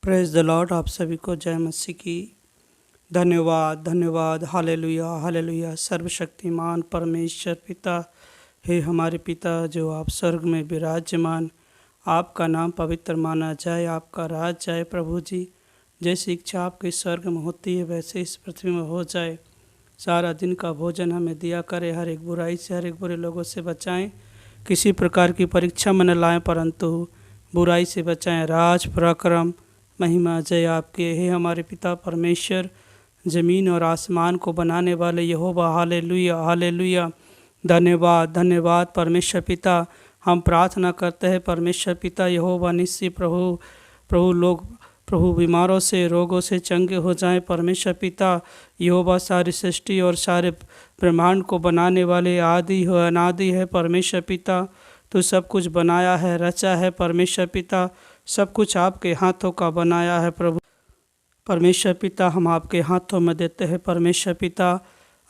Praise the Lord. आप सभी को जय मसीह की। धन्यवाद धन्यवाद। Hallelujah hallelujah. सर्वशक्तिमान परमेश्वर पिता, हे हमारे पिता जो आप स्वर्ग में विराजमान, आपका नाम पवित्र माना जाए, आपका राज जाए। प्रभु जी, जैसी इच्छा आपके स्वर्ग में होती है वैसे इस पृथ्वी में हो जाए। सारा दिन का भोजन हमें दिया करे, हर एक बुराई से, हर एक बुरे लोगों से बचाएं, किसी प्रकार की परीक्षा में न लाएं, परंतु बुराई से बचाएं। राज पराक्रम महिमा जय आपके, हे हमारे पिता परमेश्वर, ज़मीन और आसमान को बनाने वाले यहोवा। Hallelujah hallelujah. धन्यवाद धन्यवाद परमेश्वर पिता। हम प्रार्थना करते हैं परमेश्वर पिता यहोवा निस्सी प्रभु बीमारों से, रोगों से चंगे हो जाएं। परमेश्वर पिता यहोवा सारी सृष्टि और सारे ब्रह्मांड को बनाने वाले आदि हो अनादि है। परमेश्वर पिता तो सब कुछ बनाया है, रचा है। परमेश्वर पिता सब कुछ आपके हाथों का बनाया है। प्रभु परमेश्वर पिता हम आपके हाथों में देते हैं। परमेश्वर पिता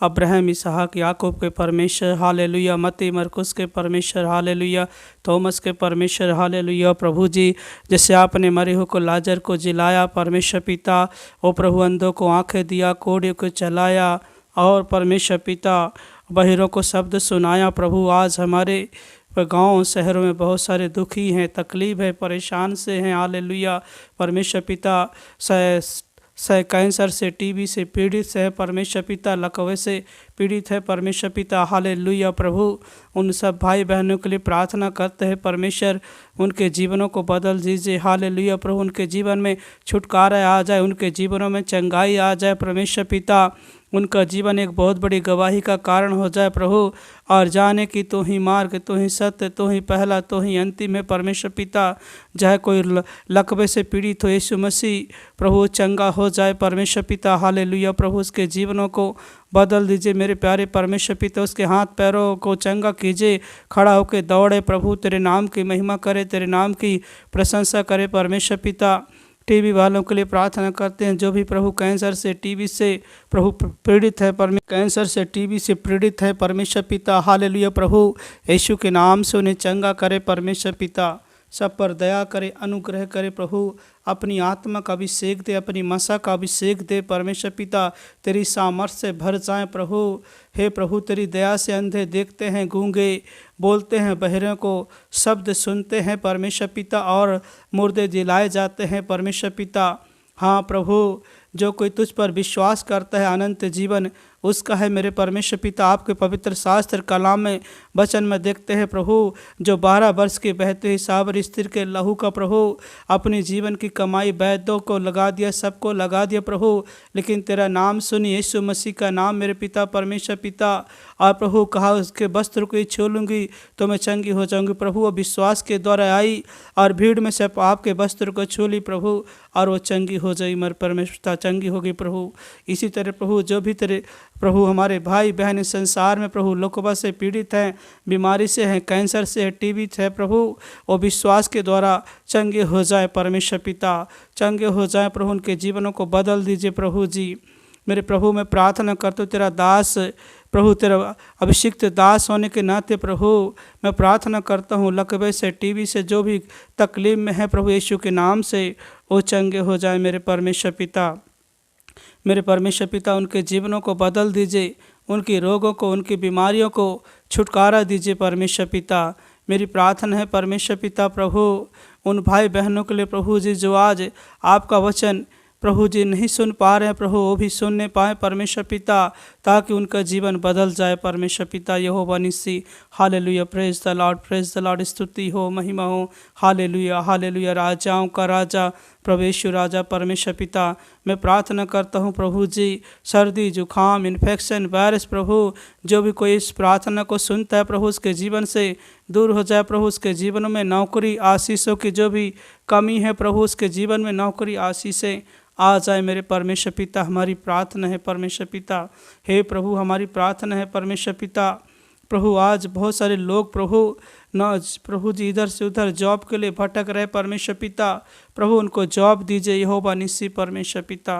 अब्राहम, इसहाक, याकूब के परमेश्वर हालेलुया, मत्ती मरकुस के परमेश्वर हालेलुया, थॉमस के परमेश्वर हालेलुया। प्रभु जी, जैसे आपने मरे हो को लाजर को जिलाया परमेश्वर पिता, ओ प्रभु अंधों को आंखें दिया, कोढ़ियों को चलाया, और परमेश्वर पिता बहिरों को शब्द सुनाया। प्रभु आज हमारे गाँव शहरों में बहुत सारे दुखी हैं, तकलीफ़ है, परेशान से हैं। हालेलुया। परमेश्वर पिता कैंसर से, टीबी से पीड़ित है। परमेश्वर पिता लकवे से पीड़ित है। परमेश्वर पिता हालेलुया। प्रभु उन सब भाई बहनों के लिए प्रार्थना करते हैं। परमेश्वर उनके जीवनों को बदल दीजिए। हालेलुया। प्रभु उनके जीवन में छुटकारा आ जाए, उनके जीवनों में चंगाई आ जाए। परमेश्वर पिता उनका जीवन एक बहुत बड़ी गवाही का कारण हो जाए प्रभु, और जाने की तो ही मार्ग, तो ही सत्य, तो ही पहला, तो ही अंतिम है। परमेश्वर पिता चाहे कोई लकवे से पीड़ित हो, यीशु मसीह प्रभु चंगा हो जाए। परमेश्वर पिता हालेलुया। प्रभु उसके जीवनों को बदल दीजिए मेरे प्यारे परमेश्वर पिता। उसके हाथ पैरों को चंगा कीजिए, खड़ा होकर दौड़े प्रभु, तेरे नाम की महिमा करे, तेरे नाम की प्रशंसा करे। परमेश्वर पिता टीबी वालों के लिए प्रार्थना करते हैं, जो भी प्रभु कैंसर से, टीबी से प्रभु पीड़ित है, कैंसर से, टीबी से पीड़ित है। परमेश्वर पिता हालेलुया। प्रभु यीशु के नाम से उन्हें चंगा करे। परमेश्वर पिता सब पर दया करे, अनुग्रह करे। प्रभु अपनी आत्मा का अभिषेक दे, अपनी मसा का अभिषेक दे। परमेश्वर पिता तेरी सामर्थ्य से भर जाएं प्रभु। हे प्रभु तेरी दया से अंधे देखते हैं, गूंगे बोलते हैं, बहरों को शब्द सुनते हैं परमेश्वर पिता, और मुर्दे जिलाए जाते हैं परमेश्वर पिता। हाँ प्रभु, जो कोई तुझ पर विश्वास करता है अनंत जीवन उसका है मेरे परमेश्वर पिता। आपके पवित्र शास्त्र कलाम में वचन में देखते हैं प्रभु, जो 12 वर्ष के बहते हुए साबर स्त्री के लहू का प्रभु अपने जीवन की कमाई वैद्यों को लगा दिया, सबको लगा दिया प्रभु, लेकिन तेरा नाम सुनी, यीशु मसीह का नाम मेरे पिता परमेश्वर पिता, और प्रभु कहा उसके वस्त्र को ही छू लूँगी तो मैं चंगी हो जाऊँगी। प्रभु वो विश्वास के द्वारा आई और भीड़ में से आपके वस्त्र को छू ली प्रभु, और वो चंगी हो जाई, मेरे परमेश्वर चंगी होगी प्रभु। इसी तरह प्रभु जो भी तेरे प्रभु हमारे भाई बहन इस संसार में प्रभु लोकवा से पीड़ित हैं, बीमारी से हैं, कैंसर से है, टीबी है प्रभु, वो विश्वास के द्वारा चंगे हो जाए परमेश्वर पिता, चंगे हो जाए प्रभु, उनके जीवनों को बदल दीजिए प्रभु जी। मेरे प्रभु मैं प्रार्थना करता हूँ, तेरा दास प्रभु, तेरा अभिषिक्त दास होने के नाते प्रभु मैं प्रार्थना करता हूँ, लकवे से, टीबी से जो भी तकलीफ में है प्रभु यीशु के नाम से वो चंगे हो जाए मेरे परमेश्वर पिता। मेरे परमेश्वर पिता उनके जीवनों को बदल दीजिए, उनके रोगों को, उनकी बीमारियों को छुटकारा दीजिए परमेश्वर पिता। मेरी प्रार्थना है परमेश्वर पिता प्रभु उन भाई बहनों के लिए प्रभु जी जो आज आपका वचन प्रभु जी नहीं सुन पा रहे हैं प्रभु, वो भी सुनने पाए परमेश्वर पिता, ताकि उनका जीवन बदल जाए परमेश्वर पिता। यहोवा निस्सी hallelujah. Praise the Lord, praise the lord. स्तुति हो, महिमा हो, हालेलुया हालेलुया। राजाओं का राजा प्रभु यीशु राजा परमेश्वर पिता मैं प्रार्थना करता हूँ प्रभु जी, सर्दी जुखाम इन्फेक्शन वायरस प्रभु जो भी कोई इस प्रार्थना को सुनता है प्रभु उसके जीवन से दूर हो जाए प्रभु। उसके जीवन में नौकरी आशीषों की जो भी कमी है प्रभु उसके जीवन में नौकरी आशीषें आ जाए मेरे परमेश्वर पिता। हमारी प्रार्थना है परमेश्वर पिता, हे प्रभु हमारी प्रार्थना है परमेश्वर पिता। प्रभु आज बहुत सारे लोग प्रभु जी इधर से उधर जॉब के लिए भटक रहे परमेश्वर पिता, प्रभु उनको जॉब दीजिए यहोवा निस्सी परमेश्वर पिता।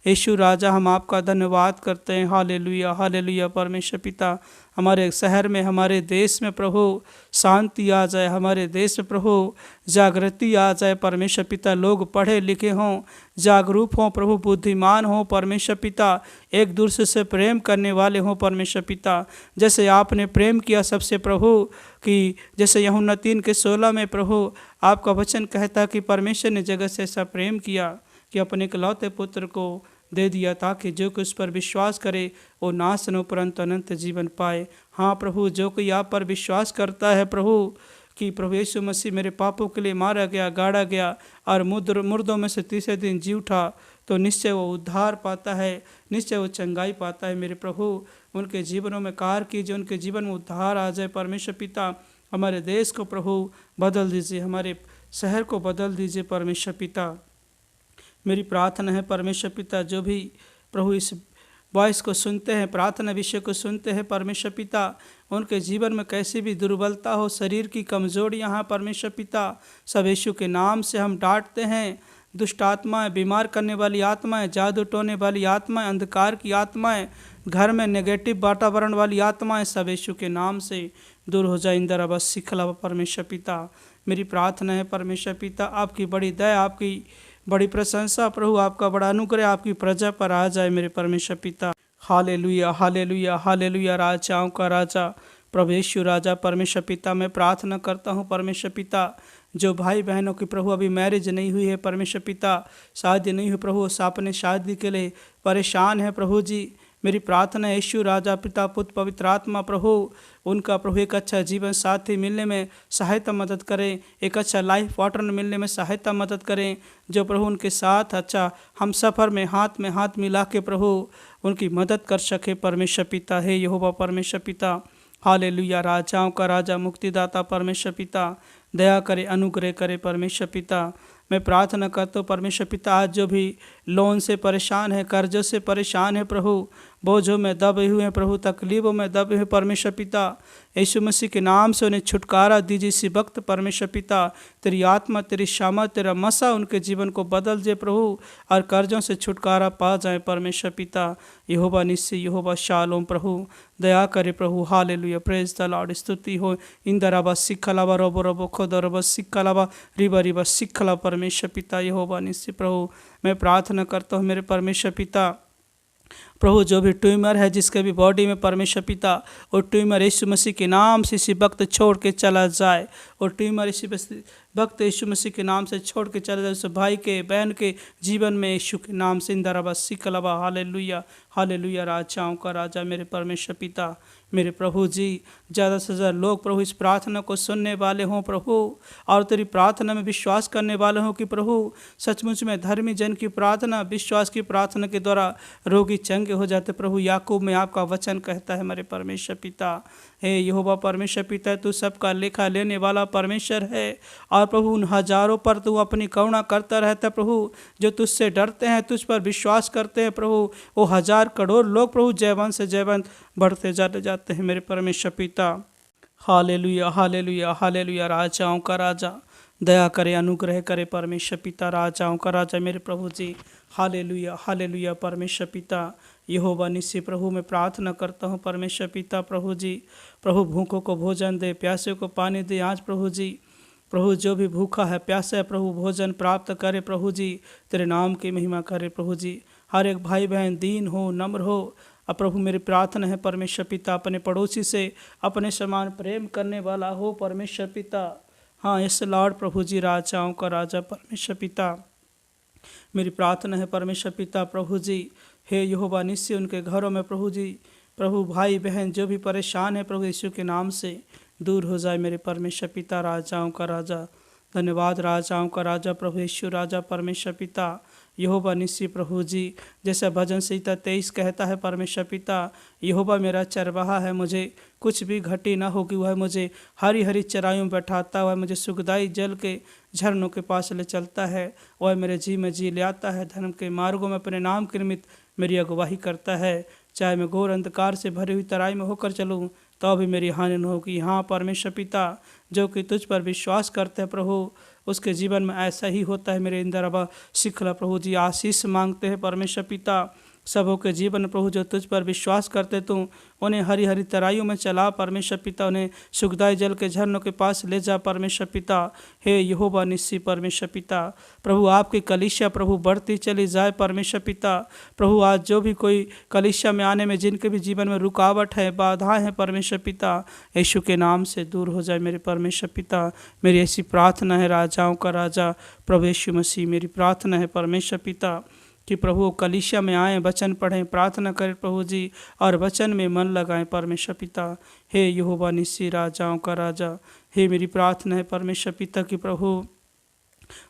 यीशु राजा, हम आपका धन्यवाद करते हैं। Hallelujah, hallelujah. परमेश्वर पिता, हमारे शहर में, हमारे देश में प्रभु शांति आ जाए, हमारे देश में प्रभु जागृति आ जाए। परमेश्वर पिता, लोग पढ़े लिखे हों, जागरूक हों प्रभु, बुद्धिमान हों परमेश्वर पिता, एक दूसरे से प्रेम करने वाले हों परमेश्वर पिता। जैसे आपने प्रेम किया सबसे प्रभु, कि जैसे यूहन्ना 3:16 में प्रभु आपका वचन कहता कि परमेश्वर ने जगत से ऐसा प्रेम किया कि अपने इकलौते पुत्र को दे दिया, ताकि जो कोई उस पर विश्वास करे वो नाश न हो परंतु अनंत जीवन पाए। हाँ प्रभु, जो कोई आप पर विश्वास करता है प्रभु, कि प्रभु यीशु मसीह मेरे पापों के लिए मारा गया, गाड़ा गया और मुर्दों में से तीसरे दिन जी उठा, तो निश्चय वो उद्धार पाता है, निश्चय वो चंगाई पाता है। मेरे प्रभु, उनके जीवनों में कार्य कीजिए, उनके जीवन में उद्धार आ जाए परमेश्वर पिता। हमारे देश को प्रभु बदल दीजिए, हमारे शहर को बदल दीजिए परमेश्वर पिता। मेरी प्रार्थना है परमेश्वर पिता, जो भी प्रभु इस वॉइस को सुनते हैं, प्रार्थना विषय को सुनते हैं परमेश्वर पिता, उनके जीवन में कैसी भी दुर्बलता हो, शरीर की कमजोरियाँ हैं परमेश्वर पिता, सब यीशु के नाम से हम डांटते हैं। दुष्ट आत्माएं, बीमार करने वाली आत्माएं, जादू टोने वाली आत्माएं, अंधकार की आत्माएं, घर में नेगेटिव वातावरण वाली आत्माएं, सब यीशु के नाम से दूर हो जाए। इंदर बस सिखला परमेश्वर पिता। मेरी प्रार्थना है परमेश्वर पिता, आपकी बड़ी दया, आपकी बड़ी प्रशंसा प्रभु, आपका बड़ा अनुग्रह आपकी प्रजा पर आ जाए मेरे परमेश्वर पिता। Hallelujah, hallelujah, hallelujah. राजाओं का राजा प्रभु यीशु राजा परमेश्वर पिता, मैं प्रार्थना करता हूँ परमेश्वर पिता, जो भाई बहनों की प्रभु अभी मैरिज नहीं हुई है परमेश्वर पिता, शादी नहीं हुई प्रभु, अपने शादी के लिए परेशान है प्रभु जी, मेरी प्रार्थना है यीशु राजा पिता पुत्र पवित्र आत्मा प्रभु, उनका प्रभु एक अच्छा जीवन साथी मिलने में सहायता मदद करें, एक अच्छा लाइफ पार्टनर मिलने में सहायता मदद करें, जो प्रभु उनके साथ अच्छा हम सफ़र में हाथ मिला के प्रभु उनकी मदद कर सके परमेश्वर पिता। है यहोवा परमेश्वर पिता, हालेलुया। राजाओं का राजा मुक्तिदाता परमेश्वर पिता, दया करे, अनुग्रह करे परमेश्वर पिता। मैं प्रार्थना करता हूँ परमेश्वर पिता, आज जो भी लोन से परेशान है, कर्जों से परेशान है प्रभु, बोझों में दबे हुए हैं प्रभु, तकलीफ़ों में दबे हुए परमेश्वर पिता, यीशु मसीह के नाम से उन्हें छुटकारा दीजिए इसी वक्त परमेश्वर पिता। तेरी आत्मा, तेरी शामा, तेरा मसा उनके जीवन को बदल दे प्रभु, और कर्जों से छुटकारा पा जाए परमेश्वर पिता। यहोवा निस्सी, यहोवा शालोम प्रभु, दया करे प्रभु। Hallelujah, praise the lord. स्तुति हो इंदराबा सिखलावा रोबो रोबो खोदरबा सिखलावा रिबा सिखला परमेश्वर पिता। यहोवा निस्सी प्रभु, मैं प्रार्थना करता हूँ मेरे परमेश्वर पिता, प्रभु जो भी ट्यूमर है जिसके भी बॉडी में परमेश्वर पिता, और ट्यूमर यीशु मसीह के नाम से इसी वक्त छोड़ के चला जाए, और ट्यूमर इसी वक्त यीशु मसीह के नाम से छोड़ के चला जाए उस भाई के बहन के जीवन में यीशु के नाम से। इंदराबा सिकलबा, हालेलुया, हालेलुया। राजाओं का राजा मेरे परमेश्वर पिता, मेरे प्रभु जी, ज़्यादा से ज़्यादा लोग प्रभु इस प्रार्थना को सुनने वाले हों प्रभु, और तेरी प्रार्थना में विश्वास करने वाले हों कि प्रभु सचमुच में धर्मी जन की प्रार्थना, विश्वास की प्रार्थना के द्वारा रोगी चंगे हो जाते प्रभु। याकूब में आपका वचन कहता है मेरे परमेश्वर पिता, हे यहोवा परमेश्वर पिता, तू सबका लेखा लेने वाला परमेश्वर है, और प्रभु उन हजारों पर तू अपनी करुणा करता रहता है प्रभु, जो तुझसे डरते हैं, तुझ पर विश्वास करते हैं प्रभु, वो हजार करोड़ लोग प्रभु जयवंत से जयवंत बढ़ते जाते हैं मेरे परमेश्वर पिता। Hallelujah, hallelujah, hallelujah. राजाओं का राजा, दया करे, अनुग्रह करे परमेश्वर पिता। राजाओं का राजा मेरे प्रभु जी, हालेलुया, हालेलुया। परमेश्वर पिता यहोवा निस्सी प्रभु, मैं प्रार्थना करता हूँ परमेश्वर पिता प्रभु जी, प्रभु भूखों को भोजन दे, प्यासे को पानी दे। आज प्रभु जी, प्रभु जो भी भूखा है, प्यासा है प्रभु, भोजन प्राप्त करे प्रभु जी, तेरे नाम की महिमा करे प्रभु जी। हर एक भाई बहन दीन हो, नम्र हो। अब प्रभु मेरी प्रार्थना है परमेश्वर पिता, अपने पड़ोसी से अपने समान प्रेम करने वाला हो परमेश्वर पिता। हाँ यस लॉर्ड प्रभु जी, राजाओं का राजा परमेश्वर पिता, मेरी प्रार्थना है परमेश्वर पिता प्रभु जी, हे यहोवा निस्सी उनके घरों में प्रभु जी, प्रभु भाई बहन जो भी परेशान है प्रभु यीशु के नाम से दूर हो जाए मेरे परमेश्वर पिता। राजाओं का राजा, धन्यवाद। राजाओं का राजा प्रभु यीशु राजा परमेश्वर पिता, यहोवा निस्सी प्रभु जी, जैसे भजन संहिता 23 कहता है परमेश्वर पिता, यहोवा मेरा चरवाहा है, मुझे कुछ भी घटी ना होगी, वह मुझे हरी हरी चराइयों में बैठाता, वह मुझे सुखदाई जल के झरनों के पास ले चलता है, वह मेरे जी में जी ले आता है, धर्म के मार्गों में अपने नाम के निमित्त मेरी अगुवाही करता है। चाहे मैं घोर अंधकार से भरी हुई तराई में होकर चलूँ तो भी मेरी हानि न होगी। हाँ परमेश्वर पिता, जो कि तुझ पर विश्वास करते हैं प्रभु, उसके जीवन में ऐसा ही होता है मेरे इंदर अबा सिखला प्रभु जी। आशीष मांगते हैं परमेश्वर पिता सबों के जीवन प्रभु जो तुझ पर विश्वास करते तू उन्हें हरी हरी तराइयों में चला परमेश्वर पिता, उन्हें सुखदायी जल के झरनों के पास ले जा परमेश्वर पिता। हे यहोवा निस्सी परमेश्वर पिता प्रभु आपकी कलीसिया प्रभु बढ़ती चली जाए परमेश्वर पिता। प्रभु आज जो भी कोई कलीसिया में आने में जिनके भी जीवन में रुकावट है बाधाएं हैं परमेश्वर पिता यीशु के नाम से दूर हो जाए मेरे परमेश्वर पिता। मेरी ऐसी प्रार्थना है राजाओं का राजा प्रभु यीशु मसीह, मेरी प्रार्थना है परमेश्वर पिता कि प्रभु कलीसिया में आएँ, वचन पढ़ें, प्रार्थना करें प्रभु जी और वचन में मन लगाएं परमेश्वर पिता। हे यहोवा निस्सी राजाओं का राजा, हे मेरी प्रार्थना है परमेश्वर पिता कि प्रभु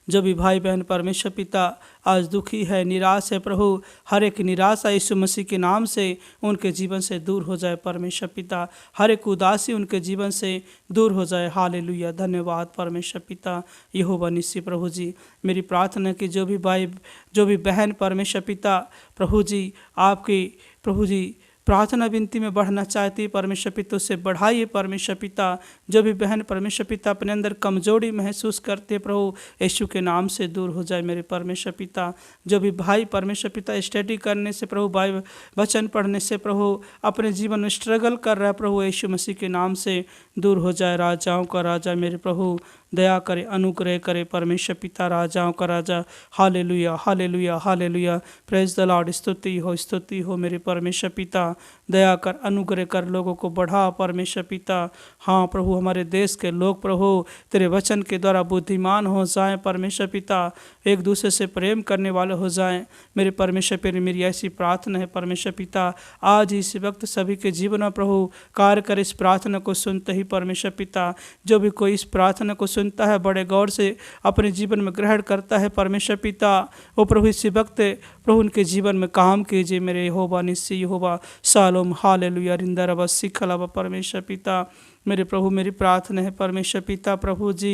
जो भी भाई बहन परमेश्वर पिता आज दुखी है निराश है प्रभु हर एक निराशा यीशु मसीह के नाम से उनके जीवन से दूर हो जाए परमेश्वर पिता। हर एक उदासी उनके जीवन से दूर हो जाए। हालेलुया, धन्यवाद परमेश्वर पिता यहोवा निस्सी प्रभु जी। मेरी प्रार्थना कि जो भी भाई जो भी बहन परमेश्वर पिता प्रभु जी आपकी प्रभु जी प्रार्थना विनती में बढ़ना चाहती है परमेश्वर पिता उससे बढ़ाइए परमेश्वर पिता। जो भी बहन परमेश्वर पिता अपने अंदर कमजोरी महसूस करते प्रभु यीशु के नाम से दूर हो जाए मेरे परमेश्वर पिता। जो भी भाई परमेश्वर पिता स्टडी करने से प्रभु भाई वचन पढ़ने से प्रभु अपने जीवन में स्ट्रगल कर रहा है प्रभु यीशु मसीह के नाम से दूर हो जाए। राजाओं का राजा मेरे प्रभु दया करे अनुग्रह करे परमेश्वर पिता राजाओं का राजा। Hallelujah hallelujah hallelujah, praise the lord, स्तुति हो मेरे परमेश्वर पिता। दया कर अनुग्रह कर लोगों को बढ़ा परमेश्वर पिता। हाँ प्रभु हमारे देश के लोग प्रभु तेरे वचन के द्वारा बुद्धिमान हो जाएं परमेश्वर पिता, एक दूसरे से प्रेम करने वाले हो जाएं मेरे परमेश्वर पिता। मेरी ऐसी प्रार्थना है परमेश्वर पिता आज इस वक्त सभी के जीवन में प्रभु कार्य कर। इस प्रार्थना को सुनते ही परमेश्वर पिता जो भी कोई इस प्रार्थना को सुनता है बड़े गौर से अपने जीवन में ग्रहण करता है परमेश्वर पिता वो प्रभु इसी वक्त प्रभु उनके जीवन में काम कीजिए मेरे यहोवा निस्सी यहोवा शालोम। हालेलुया रिंदा रबा सिखला परमेश्वर पिता मेरे प्रभु। मेरी प्रार्थना है परमेश्वर पिता प्रभु जी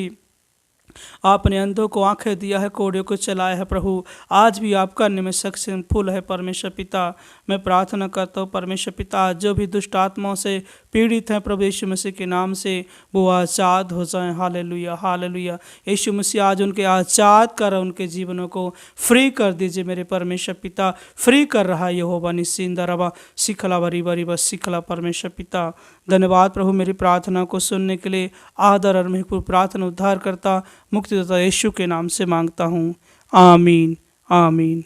आपने अंधों को आंखें दिया है, कोड़ियों को चलाया है प्रभु, आज भी आप करने में सक्सेसफुल है परमेश्वर पिता। मैं प्रार्थना करता हूँ परमेश्वर पिता जो भी दुष्ट आत्माओं से पीड़ित हैं प्रभु यीशु मसीह के नाम से वो आज़ाद हो जाएं। हालेलुया हालेलुया, यीशु मसीह आज उनके आज़ाद कर उनके जीवनों को फ्री कर दीजिए मेरे परमेश्वर पिता। फ्री कर रहा है यहोवा निस्सी इंदा रबा सिखला वरी वरी बस सिखला परमेश्वर पिता। धन्यवाद प्रभु मेरी प्रार्थना को सुनने के लिए। आदर और महत्वपूर्ण प्रार्थना उद्धार करता मुक्तिदाता यीशु के नाम से मांगता हूँ, आमीन आमीन।